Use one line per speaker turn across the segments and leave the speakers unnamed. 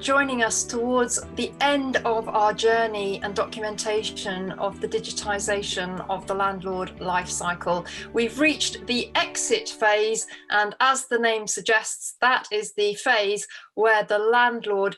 joining us towards the end of our journey and documentation of the digitisation of the landlord life cycle. We've reached the exit phase, and as the name suggests, that is the phase where the landlord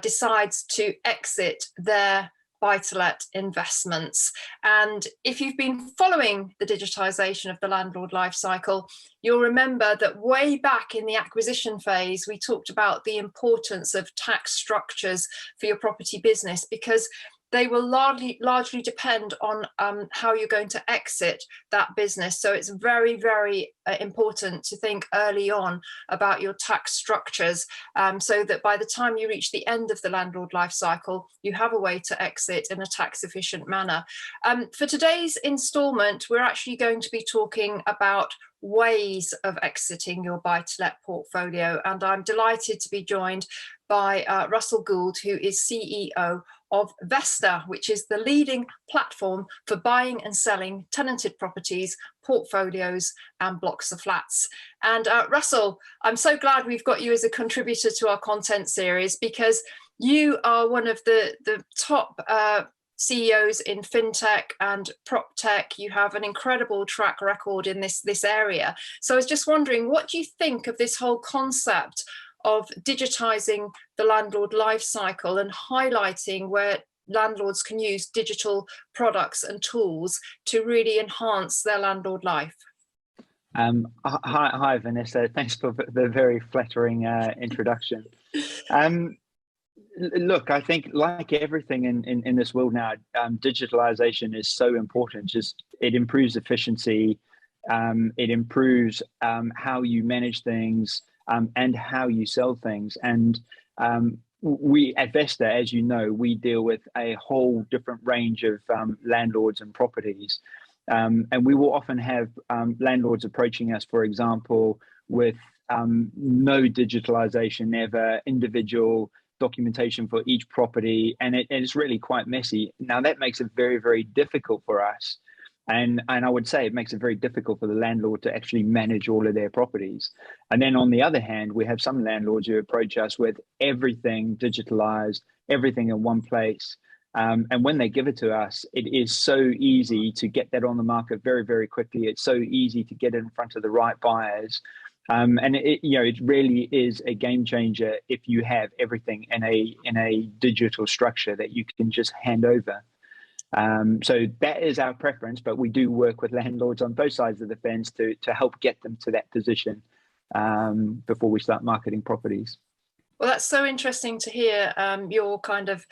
decides to exit their buy-to-let investments. And if you've been following the digitisation of the landlord life cycle, you'll remember that way back in the acquisition phase, we talked about the importance of tax structures for your property business, because they will largely depend on how you're going to exit that business. So it's very, very important to think early on about your tax structures, so that by the time you reach the end of the landlord life cycle, you have a way to exit in a tax efficient manner. For today's instalment, we're actually going to be talking about ways of exiting your buy-to-let portfolio. And I'm delighted to be joined by Russell Gould, who is CEO of Vesta, which is the leading platform for buying and selling tenanted properties, portfolios and blocks of flats. And Russell, I'm so glad we've got you as a contributor to our content series, because you are one of the top CEOs in fintech and prop tech. You have an incredible track record in this area. So I was just wondering, what do you think of this whole concept of digitising the landlord life cycle and highlighting where landlords can use digital products and tools to really enhance their landlord life?
Hi, Vanessa. Thanks for the very flattering introduction. Look, I think like everything in this world now, digitalization is so important. Just it improves efficiency, it improves how you manage things, and how you sell things. And we at Vesta, as you know, we deal with a whole different range of landlords and properties. And we will often have landlords approaching us, for example, with no digitalization ever, individual documentation for each property, and it's really quite messy. Now that makes it very, very difficult for us. And I would say it makes it very difficult for the landlord to actually manage all of their properties. And then on the other hand, we have some landlords who approach us with everything digitalized, everything in one place. And when they give it to us, it is so easy to get that on the market very, very quickly. It's so easy to get it in front of the right buyers. And it really is a game changer if you have everything in a digital structure that you can just hand over. So that is our preference, but we do work with landlords on both sides of the fence to help get them to that position before we start marketing properties.
Well, that's so interesting to hear your kind of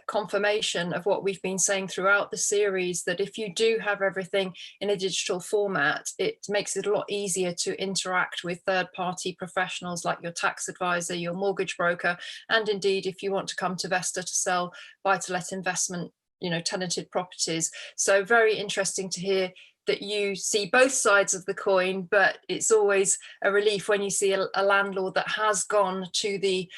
confirmation of what we've been saying throughout the series, that if you do have everything in a digital format, it makes it a lot easier to interact with third-party professionals like your tax advisor, your mortgage broker, and indeed, if you want to come to Vesta to sell buy-to-let investment, tenanted properties. So very interesting to hear that you see both sides of the coin, but it's always a relief when you see a landlord that has gone to the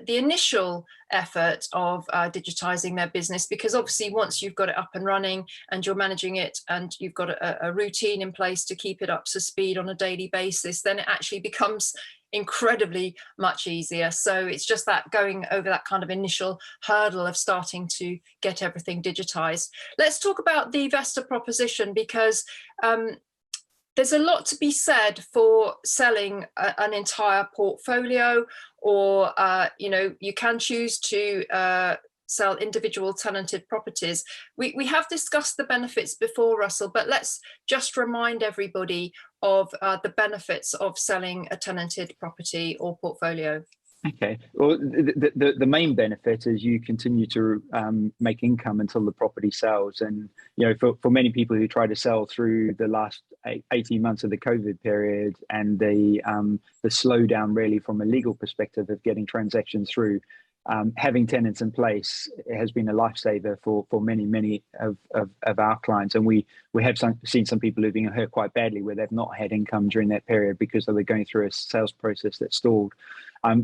initial effort of digitising their business, because obviously once you've got it up and running and you're managing it and you've got a routine in place to keep it up to speed on a daily basis, then it actually becomes incredibly much easier. So it's just that going over that kind of initial hurdle of starting to get everything digitized. Let's talk about the Vesta proposition, because there's a lot to be said for selling an entire portfolio, or you can choose to sell individual tenanted properties. We have discussed the benefits before, Russell, but let's just remind everybody of the benefits of selling a tenanted property or portfolio.
Okay, well, the main benefit is you continue to make income until the property sells. And for many people who try to sell through the last 18 months of the COVID period and the slowdown really from a legal perspective of getting transactions through, having tenants in place has been a lifesaver for many of our clients. And we have seen some people who've been hurt quite badly where they've not had income during that period because they were going through a sales process that stalled.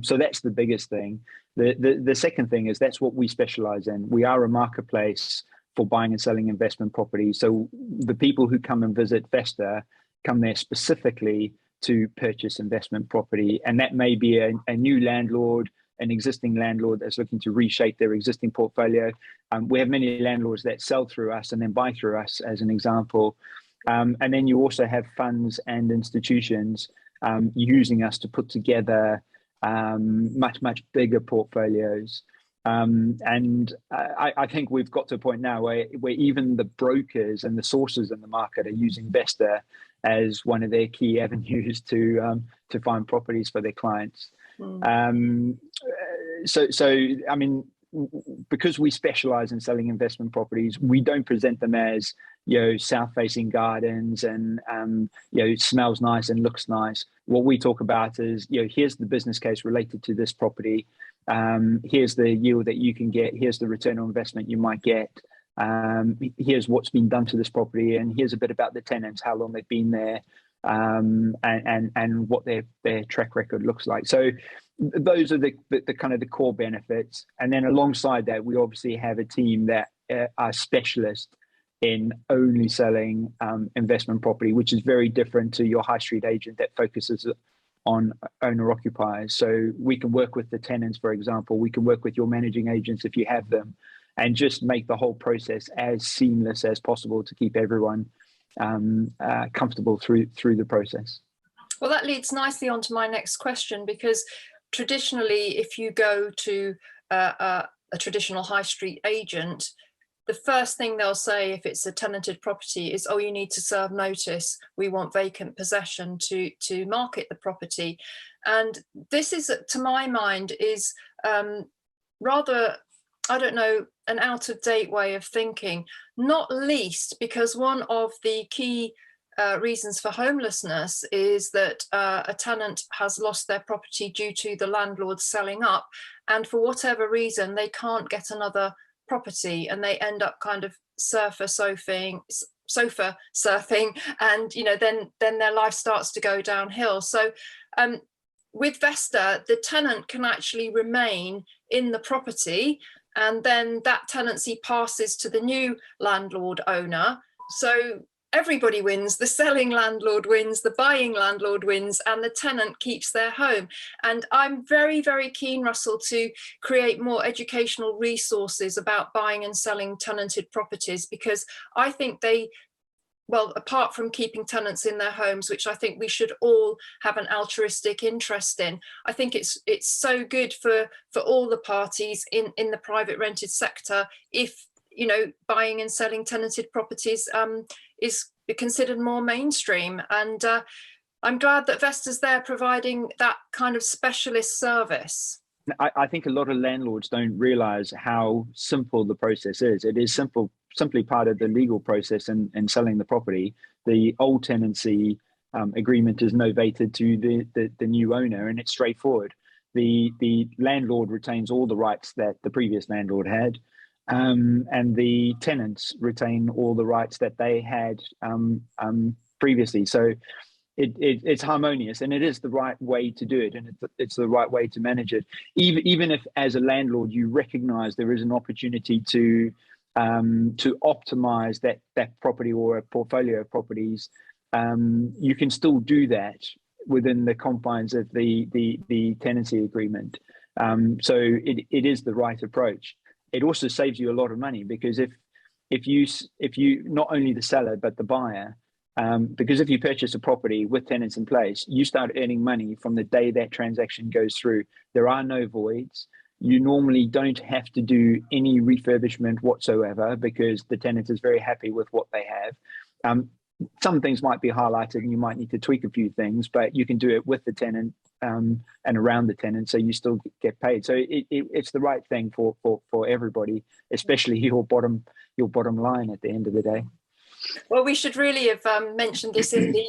So that's the biggest thing. The second thing is that's what we specialize in. We are a marketplace for buying and selling investment properties. So the people who come and visit Vesta come there specifically to purchase investment property. And that may be a new landlord an existing landlord that's looking to reshape their existing portfolio. We have many landlords that sell through us and then buy through us, as an example. And then you also have funds and institutions using us to put together much bigger portfolios. And I think we've got to a point now where even the brokers and the sources in the market are using Vesta as one of their key avenues to find properties for their clients. So I mean, because we specialize in selling investment properties, we don't present them as, south-facing gardens and, it smells nice and looks nice. What we talk about is, here's the business case related to this property. Here's the yield that you can get. Here's the return on investment you might get. Here's what's been done to this property. And here's a bit about the tenants, how long they've been there, and what their track record looks like. So those are the kind of the core benefits. And then alongside that, we obviously have a team that are specialists in only selling investment property, which is very different to your high street agent that focuses on owner occupiers. So we can work with the tenants, for example. We can work with your managing agents if you have them, and just make the whole process as seamless as possible to keep everyone comfortable through the process.
Well, that leads nicely on to my next question, because traditionally, if you go to a traditional high street agent, the first thing they'll say if it's a tenanted property is, oh, you need to serve notice. We want vacant possession to market the property. And this is, to my mind, is rather, I don't know, an out-of-date way of thinking, not least because one of the key reasons for homelessness is that a tenant has lost their property due to the landlord selling up, and for whatever reason they can't get another property, and they end up kind of sofa surfing, and then their life starts to go downhill. So with Vesta, the tenant can actually remain in the property, and then that tenancy passes to the new landlord owner. So everybody wins. The selling landlord wins, the buying landlord wins, and the tenant keeps their home. And I'm very, very keen, Russell, to create more educational resources about buying and selling tenanted properties, because I think well, apart from keeping tenants in their homes, which I think we should all have an altruistic interest in, I think it's so good for all the parties in the private rented sector if, buying and selling tenanted properties is considered more mainstream. And I'm glad that Vesta's there providing that kind of specialist service.
I think a lot of landlords don't realize how simple the process is. It is simply part of the legal process in selling the property. The old tenancy agreement is novated to the new owner, and it's straightforward. The landlord retains all the rights that the previous landlord had, and the tenants retain all the rights that they had previously. So it's harmonious, and it is the right way to do it, and it's the right way to manage it. Even if, as a landlord, you recognise there is an opportunity to optimize that property or a portfolio of properties, you can still do that within the confines of the tenancy agreement. So it is the right approach. It also saves you a lot of money, because if you not only the seller but the buyer, because if you purchase a property with tenants in place, you start earning money from the day that transaction goes through. There are no voids. You normally don't have to do any refurbishment whatsoever, because the tenant is very happy with what they have. Some things might be highlighted and you might need to tweak a few things, but you can do it with the tenant and around the tenant, so you still get paid. So it's the right thing for everybody, especially your bottom line at the end of the day.
Well, we should really have mentioned this in the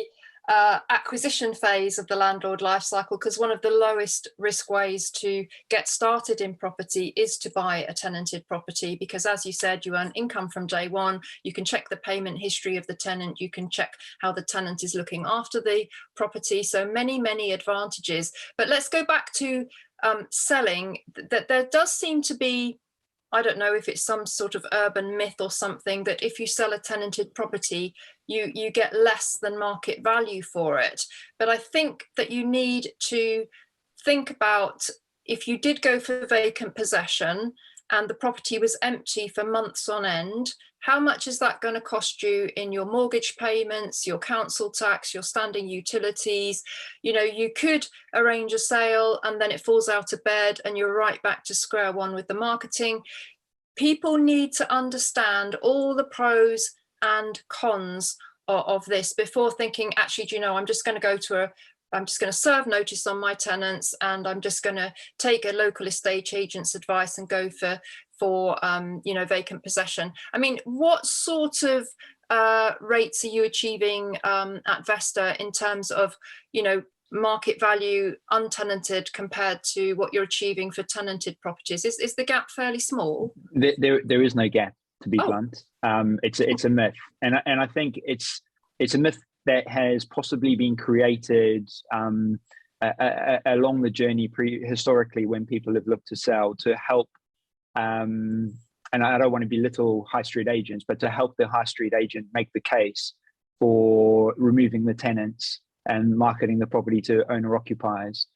acquisition phase of the landlord life cycle, because one of the lowest risk ways to get started in property is to buy a tenanted property, because, as you said, you earn income from day one. You can check the payment history of the tenant. You can check how the tenant is looking after the property. So many advantages. But let's go back to selling. That there does seem to be, I don't know if it's some sort of urban myth or something, that if you sell a tenanted property, you get less than market value for it. But I think that you need to think about if you did go for vacant possession and the property was empty for months on end, how much is that going to cost you in your mortgage payments, your council tax, your standing utilities? You know, you could arrange a sale and then it falls out of bed and you're right back to square one with the marketing. People need to understand all the pros and cons of this before thinking, actually, do you know, I'm just going to serve notice on my tenants and I'm just going to take a local estate agent's advice and go for you know, vacant possession. I mean, what sort of rates are you achieving at Vesta in terms of, you know, market value untenanted compared to what you're achieving for tenanted properties? Is the gap fairly small?
There is no gap, to be blunt. It's a myth, and I think it's a myth that has possibly been created along the journey historically when people have looked to sell to help. And I don't want to belittle high street agents, but to help the high street agent make the case for removing the tenants and marketing the property to owner occupiers.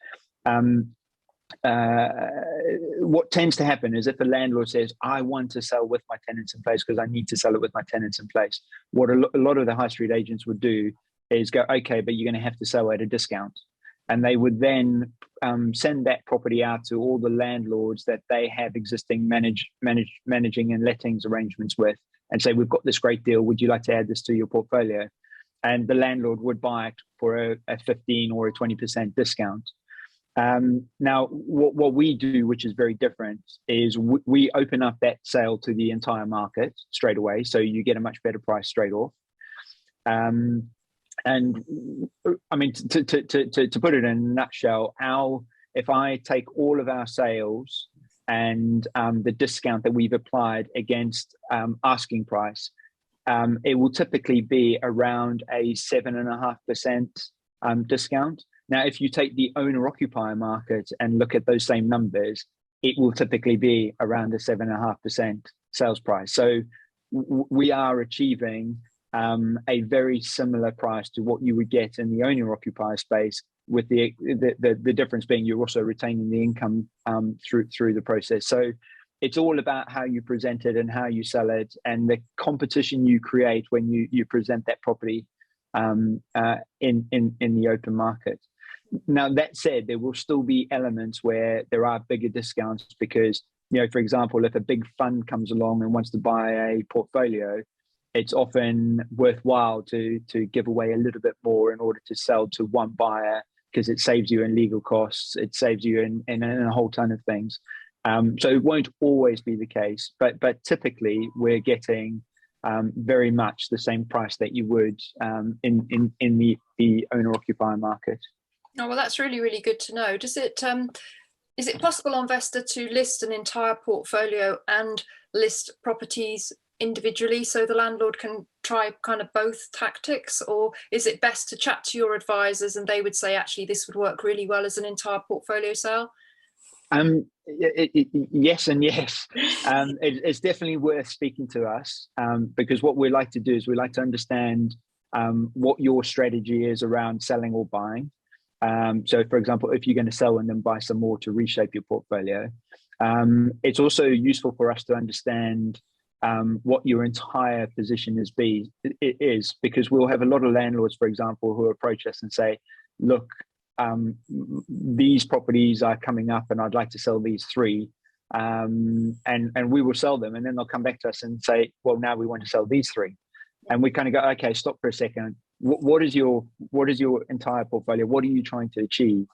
What tends to happen is if a landlord says, I want to sell with my tenants in place because I need to sell it with my tenants in place, what a lot of the high street agents would do is go, okay, but you're going to have to sell at a discount. And they would then send that property out to all the landlords that they have existing managing and lettings arrangements with and say, we've got this great deal. Would you like to add this to your portfolio? And the landlord would buy it for a 15 or a 20% discount. Now, what we do, which is very different, is we open up that sale to the entire market straight away. So you get a much better price straight off. And I mean, to put it in a nutshell, if I take all of our sales and the discount that we've applied against asking price, it will typically be around a 7.5% discount. Now, if you take the owner-occupier market and look at those same numbers, it will typically be around a 7.5% sales price. So we are achieving a very similar price to what you would get in the owner-occupier space, with the difference being you're also retaining the income through the process. So it's all about how you present it and how you sell it, and the competition you create when you present that property in the open market. Now, that said, there will still be elements where there are bigger discounts because, you know, for example, if a big fund comes along and wants to buy a portfolio, it's often worthwhile to give away a little bit more in order to sell to one buyer, because it saves you in legal costs, it saves you in a whole ton of things. So it won't always be the case, but typically we're getting very much the same price that you would in the owner-occupier market.
Oh, well, that's really, really good to know. Is it possible on Vesta to list an entire portfolio and list properties individually so the landlord can try kind of both tactics, or is it best to chat to your advisors and they would say, actually, this would work really well as an entire portfolio sale?
Yes and yes. It's definitely worth speaking to us because what we like to do is we like to understand what your strategy is around selling or buying. So, for example, if you're going to sell and then buy some more to reshape your portfolio, it's also useful for us to understand what your entire position is, because we'll have a lot of landlords, for example, who approach us and say, look, these properties are coming up and I'd like to sell these 3, and we will sell them, and then they'll come back to us and say, well, now we want to sell these 3, and we kind of go, okay, stop for a second. What is your entire portfolio? What are you trying to achieve?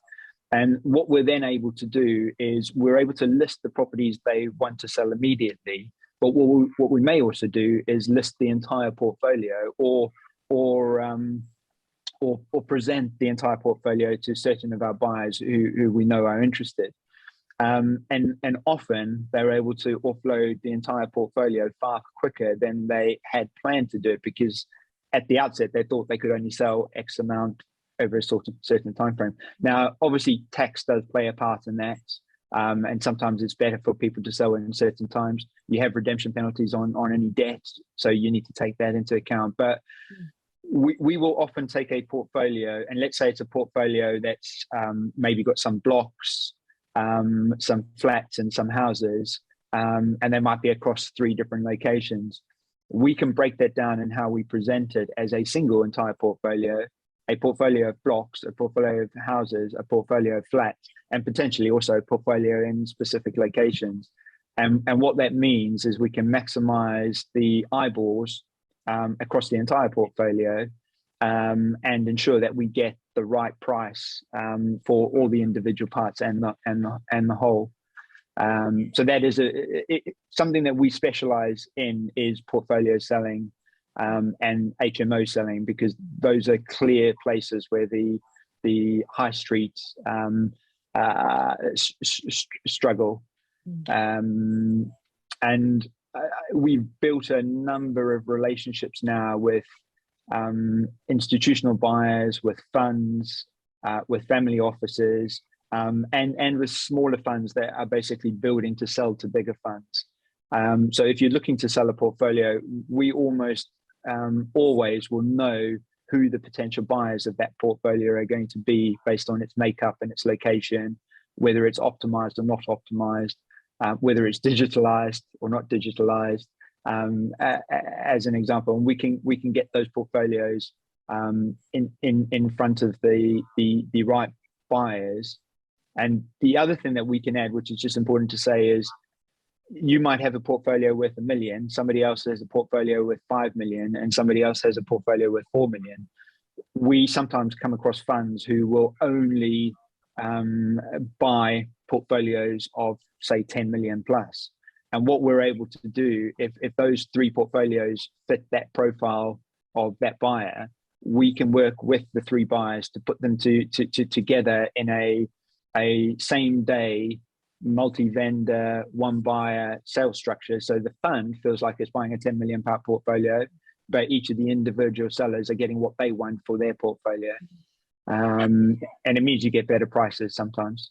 And what we're then able to do is we're able to list the properties they want to sell immediately. But what we may also do is list the entire portfolio, or present the entire portfolio to certain of our buyers who we know are interested. And often they're able to offload the entire portfolio far quicker than they had planned to do it, because at the outset they thought they could only sell X amount over a sort of certain time frame. Now, obviously, tax does play a part in that. And sometimes it's better for people to sell in certain times. You have redemption penalties on any debt, so you need to take that into account. But we will often take a portfolio, and let's say it's a portfolio that's maybe got some blocks, some flats and some houses, and they might be across 3 different locations. We can break that down in how we present it as a single entire portfolio, a portfolio of blocks, a portfolio of houses, a portfolio of flats, and potentially also a portfolio in specific locations. And what that means is we can maximize the eyeballs across the entire portfolio, and ensure that we get the right price for all the individual parts and the whole. So that is something that we specialize in, is portfolio selling and HMO selling, because those are clear places where the high streets struggle. And we've built a number of relationships now with institutional buyers, with funds, with family offices, and with smaller funds that are basically building to sell to bigger funds. So if you're looking to sell a portfolio, we almost always will know who the potential buyers of that portfolio are going to be based on its makeup and its location, whether it's optimized or not optimized, whether it's digitalized or not digitalized, as an example. And we can get those portfolios in front of the right buyers. And the other thing that we can add, which is just important to say, is you might have a portfolio worth $1 million, somebody else has a portfolio worth 5 million, and somebody else has a portfolio worth 4 million. We sometimes come across funds who will only buy portfolios of, say, 10 million plus. And what we're able to do, if those 3 portfolios fit that profile of that buyer, we can work with the 3 buyers to put them together in a same day multi-vendor, one buyer sales structure. So the fund feels like it's buying a 10 million pound portfolio, but each of the individual sellers are getting what they want for their portfolio. And it means you get better prices sometimes.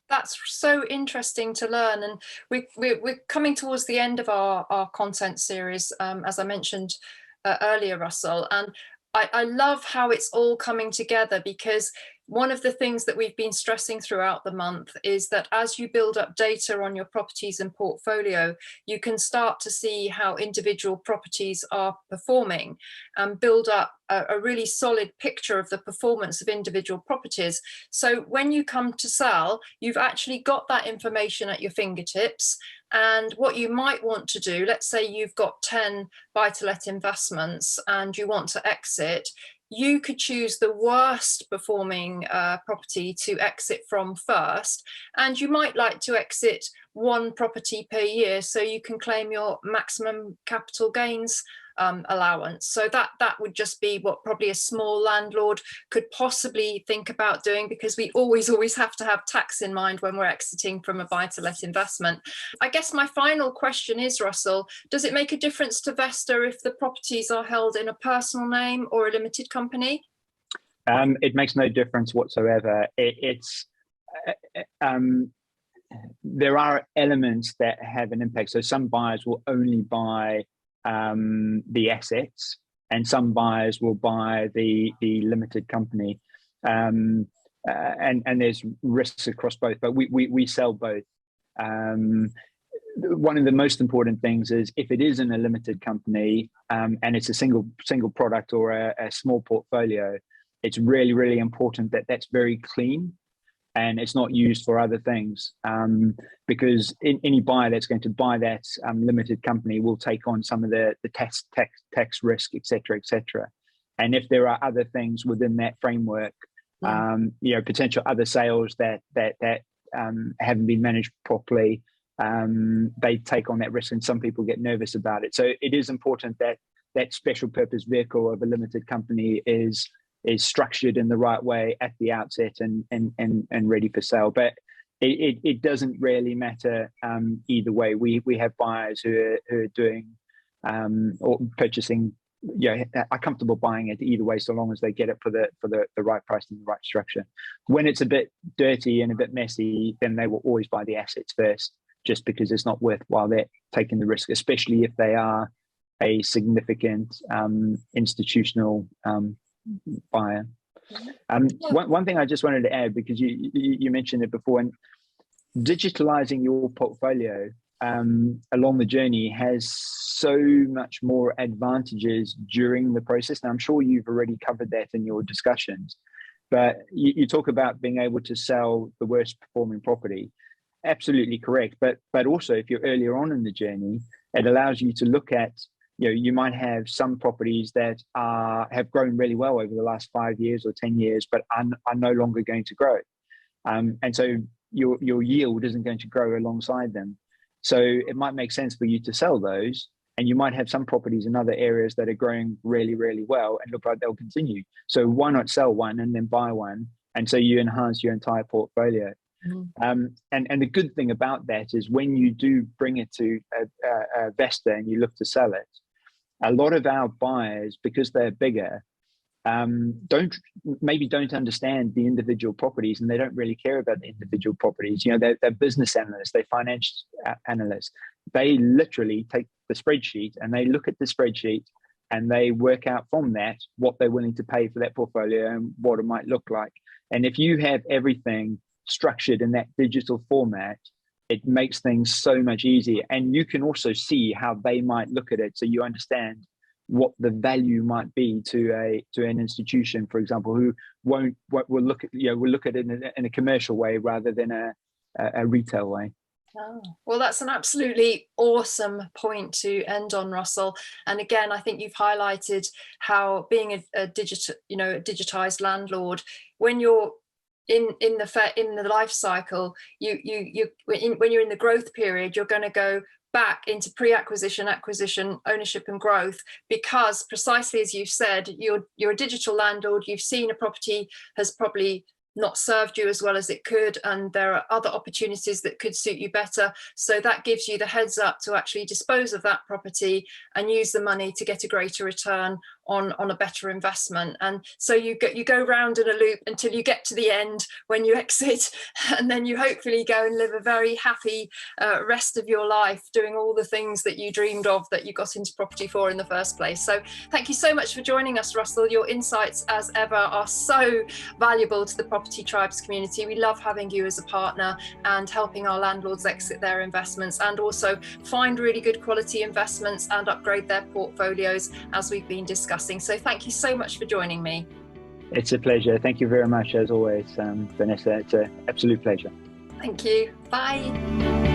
That's so interesting to learn. And we're coming towards the end of our content series, as I mentioned earlier, Russell. And I love how it's all coming together, because one of the things that we've been stressing throughout the month is that as you build up data on your properties and portfolio, you can start to see how individual properties are performing and build up a really solid picture of the performance of individual properties. So when you come to sell, you've actually got that information at your fingertips. And what you might want to do, let's say you've got 10 buy-to-let investments and you want to exit, you could choose the worst performing property to exit from first, and you might like to exit 1 property per year so you can claim your maximum capital gains allowance. So that would just be what probably a small landlord could possibly think about doing, because we always have to have tax in mind when we're exiting from a buy-to-let investment. I guess my final question is, Russell, does it make a difference to Vesta if the properties are held in a personal name or a limited company?
It makes no difference whatsoever. There are elements that have an impact. So some buyers will only buy the assets, and some buyers will buy the limited company, and there's risks across both, but we sell both. One of the most important things is, if it is in a limited company and it's a single product or a small portfolio, it's really important that that's very clean and it's not used for other things, because any buyer that's going to buy that limited company will take on some of the tax risk, etc. And if there are other things within that framework, potential other sales that haven't been managed properly, they take on that risk, and some people get nervous about it. So it is important that that special purpose vehicle of a limited company is structured in the right way at the outset and ready for sale. But it doesn't really matter either way. We have buyers who are doing or purchasing, are comfortable buying it either way, so long as they get it for the right price and the right structure. When it's a bit dirty and a bit messy, then they will always buy the assets first, just because it's not worthwhile they're taking the risk, especially if they are a significant institutional buyer. One thing I just wanted to add, because you mentioned it before, and digitalizing your portfolio along the journey has so much more advantages during the process. Now, I'm sure you've already covered that in your discussions, but you talk about being able to sell the worst performing property. Absolutely correct. But also, if you're earlier on in the journey, it allows you to look at, you might have some properties that have grown really well over the last 5 years or 10 years, but are no longer going to grow. And so your yield isn't going to grow alongside them. So it might make sense for you to sell those, and you might have some properties in other areas that are growing really, really well and look like they'll continue. So why not sell one and then buy one? And so you enhance your entire portfolio. Mm-hmm. And the good thing about that is when you do bring it to Vesta and you look to sell it, a lot of our buyers, because they're bigger, don't understand the individual properties, and they don't really care about the individual properties. They're business analysts, they're finance analysts. They literally take the spreadsheet and they look at the spreadsheet and they work out from that what they're willing to pay for that portfolio and what it might look like. And if you have everything structured in that digital format, it makes things so much easier. And you can also see how they might look at it, so you understand what the value might be to an institution, for example, who will look at it in a commercial way rather than a retail way.
Oh, well, that's an absolutely awesome point to end on, Russell. And again, I think you've highlighted how being a digitized landlord, when you're in the life cycle, when you're in the growth period, you're going to go back into pre-acquisition, acquisition, ownership and growth, because precisely as you've said, you're a digital landlord. You've seen a property has probably not served you as well as it could, and there are other opportunities that could suit you better. So that gives you the heads up to actually dispose of that property and use the money to get a greater return on a better investment. And so you go round in a loop until you get to the end when you exit, and then you hopefully go and live a very happy rest of your life doing all the things that you dreamed of, that you got into property for in the first place. So thank you so much for joining us, Russell. Your insights, as ever, are so valuable to the Property Tribes community. We love having you as a partner and helping our landlords exit their investments and also find really good quality investments and upgrade their portfolios, as we've been discussing. So thank you so much for joining me.
It's a pleasure. Thank you very much, as always, Vanessa. It's an absolute pleasure.
Thank you. Bye.